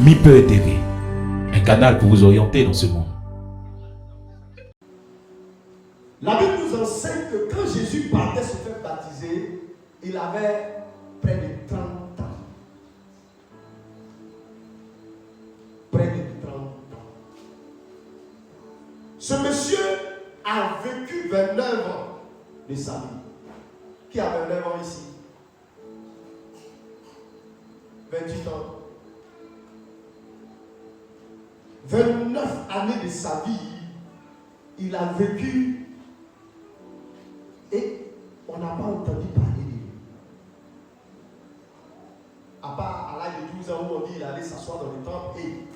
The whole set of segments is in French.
MIPE TV, un canal pour vous orienter dans ce monde. La Bible nous enseigne que quand Jésus partait se faire baptiser, il avait près de 30 ans. Près de 30 ans. Ce monsieur a vécu 29 ans de sa vie. Qui a 29 ans ici? 28 ans. 29 années de sa vie, il a vécu et on n'a pas entendu parler de lui. À part à l'âge de 12 ans où on dit qu'il allait s'asseoir dans le temple et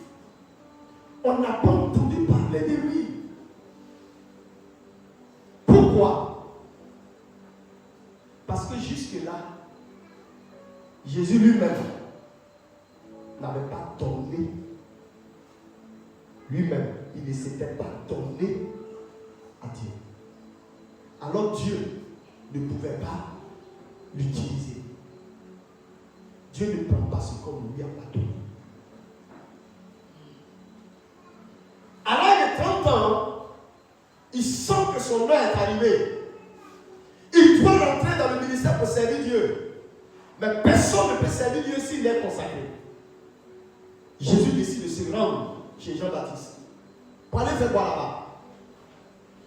on n'a pas entendu parler de lui. Pourquoi? Parce que jusque-là, Jésus lui-même n'avait pas donné. Lui-même, il ne s'était pas donné à Dieu. Alors Dieu ne pouvait pas l'utiliser. Dieu ne prend pas ce qu'on lui a pas donné. À l'âge de 30 ans, il sent que son heure est arrivée. Il doit rentrer dans le ministère pour servir Dieu. Mais personne ne peut servir Dieu s'il est consacré. Jésus décide de se rendre chez Jean-Baptiste. Pour aller faire quoi là-bas?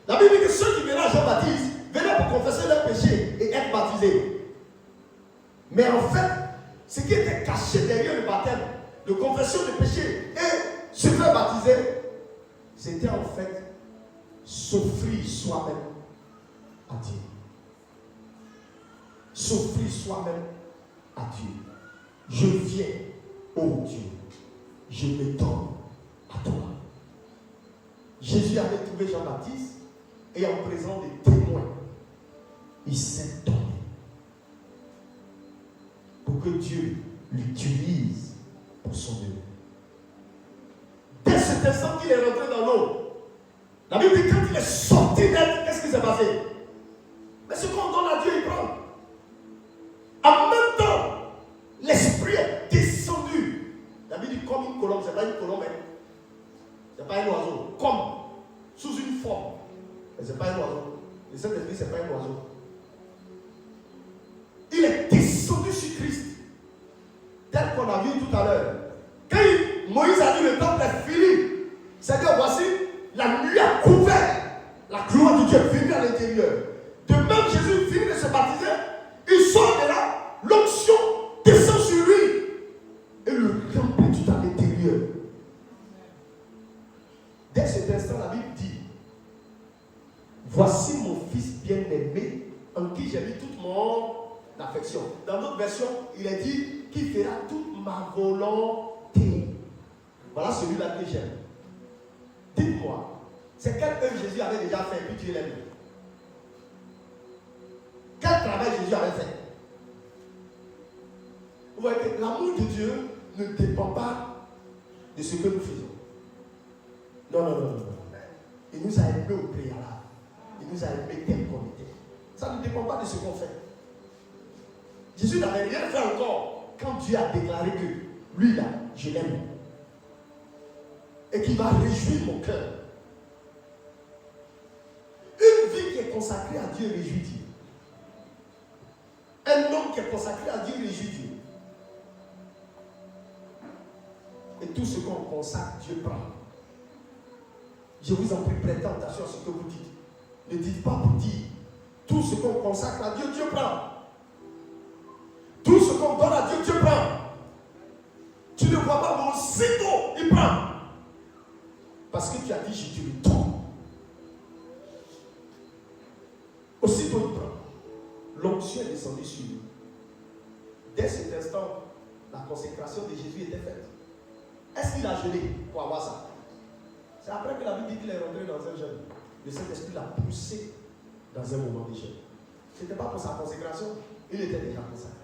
La Bible dit que ceux qui venaient à Jean-Baptiste venaient pour confesser leurs péchés et être baptisés. Mais en fait, ce qui était caché derrière le baptême, de confession de péché et se faire baptiser, c'était en fait s'offrir soi-même à Dieu. S'offrir soi-même à Dieu. Je viens, ô Dieu, je me donne à toi. Jésus avait trouvé Jean-Baptiste et en présence des témoins, il s'est donné pour que Dieu l'utilise pour son œuvre. Dès cet instant qu'il est rentré dans l'eau, la Bible dit que quand il est sorti d'elle, qu'est-ce qui s'est passé? Mais ce qu'on donne à Dieu, il prend. En même temps, l'esprit est descendu. La Bible dit comme une colombe, ce n'est pas une colombe, ce n'est pas un oiseau, comme sous une forme. Mais ce n'est pas un oiseau. Le Saint-Esprit, ce n'est pas un oiseau. Il est descendu sur Christ, tel qu'on a vu tout à l'heure. Quand Moïse a dit le temple est fini, c'est-à-dire voici, la nuit a couvert la gloire de Dieu venue à l'intérieur. De même, Jésus finit de se baptiser, il sort de là, l'onction descend sur lui et le remplit tout à l'intérieur. Dès cet instant, la Bible dit: voici mon fils bien-aimé en qui j'ai mis toute mon affection. Dans notre version, il est dit qui fera toute ma volonté. Voilà celui-là que j'aime. Dites-moi, c'est quelle œuvre Jésus avait déjà fait et puis Dieu l'aime? Quel travail Jésus avait fait? Vous voyez que l'amour de Dieu ne dépend pas de ce que nous faisons. Non, non, non, non. Il nous a aimés au préalable. Il nous a aimés tel qu'on était. Ça ne dépend pas de ce qu'on fait. Jésus n'avait rien fait encore quand Dieu a déclaré que lui là, je l'aime. Et qu'il va réjouir mon cœur. Une vie qui est consacrée à Dieu réjouit Dieu. Un homme qui est consacré à Dieu réjouit Dieu. Et tout ce qu'on consacre, Dieu prend. Je vous en prie, prêtez attention à ce que vous dites. Ne dites pas pour dire. Tout ce qu'on consacre à Dieu, Dieu prend. Tout ce qu'on donne à Dieu, Dieu prend. Tu ne vois pas, mais aussitôt, il prend. Parce que tu as dit, je te le donne. Aussitôt, il prend. L'onction est descendue sur lui. Dès cet instant, la consécration de Jésus était faite. Est-ce qu'il a gelé pour avoir ça? C'est après que la Bible dit qu'il est rentré dans un jeûne. Le Saint-Esprit l'a poussé dans un moment de jeûne. Ce n'était pas pour sa consécration, il était déjà consacré.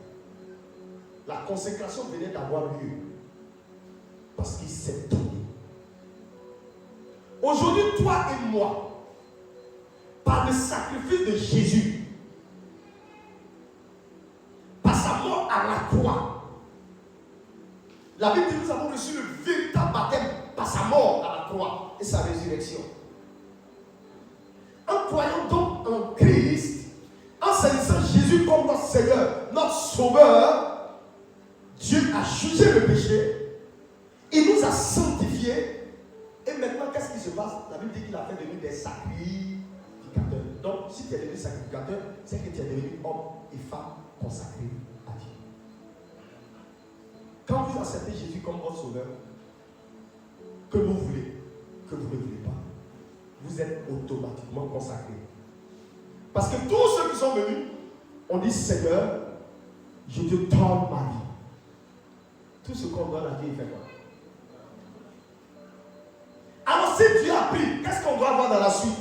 La consécration venait d'avoir lieu parce qu'il s'est donné. Aujourd'hui, toi et moi, par le sacrifice de Jésus, par sa mort à la croix, La Bible dit que nous avons reçu le véritable baptême par sa mort à la croix et sa résurrection. En croyant donc en Christ, en saisissant Jésus comme notre Seigneur, notre Sauveur, Dieu a jugé le péché, il nous a sanctifiés, et maintenant qu'est-ce qui se passe? La Bible dit qu'il a fait de nous des sacrificateurs. Donc si tu es devenu sacrificateur, c'est que tu es devenu homme et femme consacrés à Dieu. Quand vous acceptez Jésus comme votre Sauveur, que vous voulez, que vous ne voulez pas, vous êtes automatiquement consacrés. Parce que tous ceux qui sont venus ont dit Seigneur, je te donne ma vie. Tout ce qu'on donne à Dieu, il fait quoi? Alors si Dieu a pris, qu'est-ce qu'on doit voir dans la suite?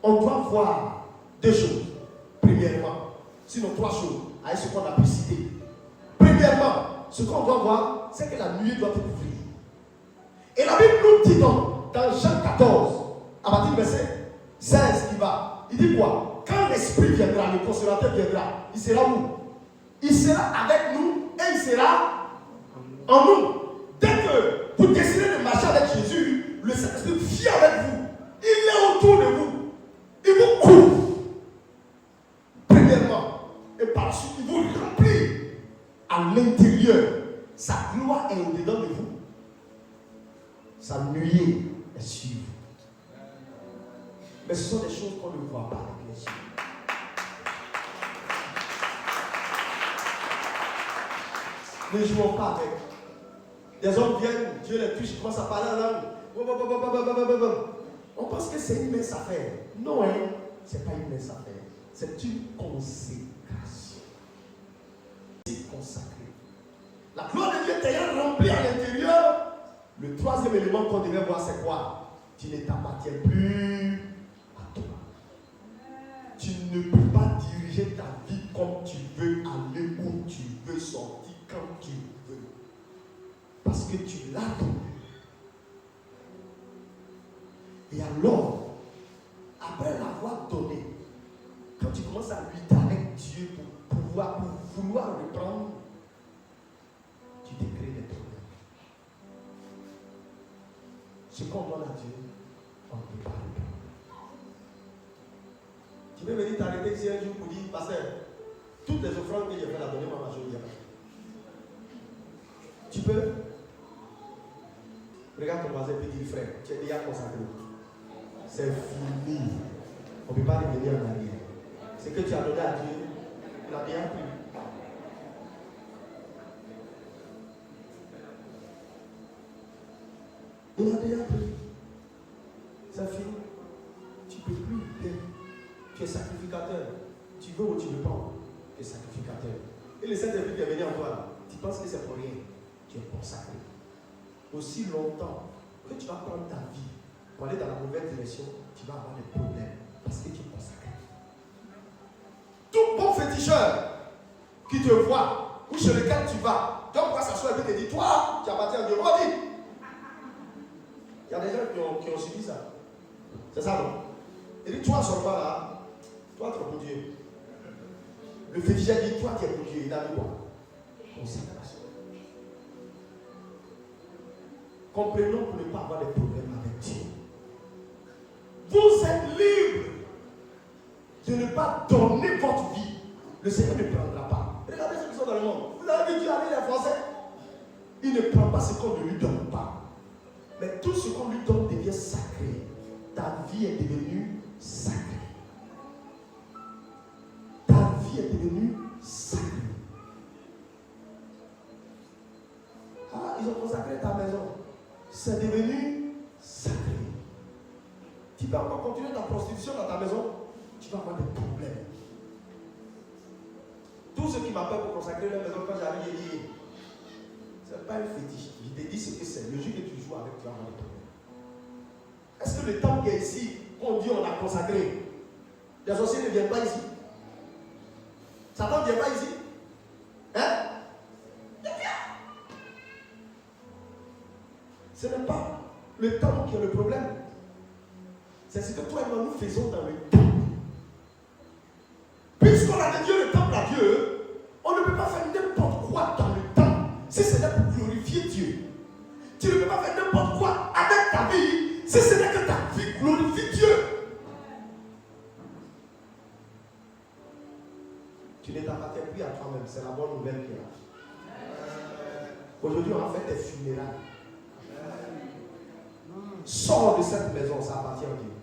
On doit voir deux choses. Premièrement, sinon trois choses, avec ce qu'on a pu citer. Premièrement, ce qu'on doit voir, c'est que la nuée doit te couvrir. Et la Bible nous dit donc, dans Jean 14, à partir du verset 16 qui va, il dit quoi? Quand l'Esprit viendra, le consolateur viendra, il sera où? Il sera avec nous et il sera en nous. Dès que vous décidez de marcher avec Jésus, le Saint-Esprit vient avec vous. Il est autour de vous. Il vous couvre. Premièrement. Et par la suite, il vous remplit à l'intérieur. Sa gloire est au-dedans de vous. Sa nuée est sur vous. Mais ce sont des choses qu'on ne voit pas avec les yeux. Ne jouons pas avec. Des hommes viennent, Dieu les touche, ils commencent à parler en langue. On pense que c'est une mince affaire. Non, hein, ce n'est pas une mince affaire. C'est une consécration. C'est consacré. La gloire de Dieu t'ayant rempli à l'intérieur. Le troisième élément qu'on devait voir, c'est quoi? Tu ne t'appartiens plus à toi. Tu ne peux pas diriger ta vie comme tu veux, aller où tu veux, sortir quand tu veux. Parce que tu l'as donné. Et alors, après l'avoir donné, quand tu commences à lutter avec Dieu pour vouloir reprendre, tu te crées des problèmes. Ce qu'on donne à Dieu, on ne peut pas reprendre. Tu peux venir t'arrêter ici un jour pour dire, pasteur, toutes les offrandes que j'ai fait la donner, ma majorité. Tu peux? Regarde ton voisin et dis, frère, tu es déjà consacré. C'est fini. On ne peut pas revenir en arrière. Ce que tu as donné à Dieu, il a bien pris. Il a déjà pris. C'est fini. Tu ne peux plus bien. Tu es sacrificateur. Tu veux ou tu ne veux pas. Tu es sacrificateur. Et le Saint-Esprit qui est venu en toi, tu penses que c'est pour rien. Tu es consacré. Aussi longtemps que tu vas prendre ta vie pour aller dans la mauvaise direction, tu vas avoir des problèmes parce que tu es consacré. Tout bon féticheur qui te voit ou chez lequel tu vas, donc pourquoi s'asseoir et te dit, toi, tu appartiens à Dieu. Oh, dis. Il y a des gens qui ont subi ça. C'est ça, non? Il dit, toi, sors pas là. Toi, tu es pour Dieu. Le féticheur dit, toi, tu es pour Dieu. Il a dit quoi? Consécration. Comprenons pour ne pas avoir de problèmes avec Dieu. Vous êtes libre de ne pas donner votre vie. Le Seigneur ne prendra pas. Regardez ceux qui sont dans le monde. Vous avez vu Dieu avec les Français. Il ne prend pas ce qu'on ne lui donne pas. Mais tout ce qu'on lui donne devient sacré. Ta vie est devenue sacrée. Ta vie est devenue sacrée. Ah, ils ont consacré ta maison. C'est devenu sacré. Tu vas encore continuer ta prostitution dans ta maison, tu vas avoir des problèmes. Tous ceux qui m'appellent pour consacrer leur maison, quand j'arrive, je dis, ce n'est pas un fétiche. Je te dis ce que c'est. Le jour que tu joues avec, tu vas avoir des problèmes. Est-ce que le temps qui est ici, qu'on dit on a consacré, les sorciers ne viennent pas ici? Satan ne vient pas ici? Hein? Ce n'est pas le temps qui est le problème. C'est ce que toi et moi nous faisons dans le temps. Puisqu'on a dédié le temple à Dieu, on ne peut pas faire n'importe quoi dans le temps. Si c'est là pour glorifier glorifier Dieu. Tu ne peux pas faire n'importe quoi avec ta vie si ce n'est que ta vie glorifie Dieu. Tu ne t'appartiens plus à toi-même, c'est la bonne nouvelle qui est là. Aujourd'hui, on va faire tes funérailles. Sors de cette maison, ça appartient à Dieu.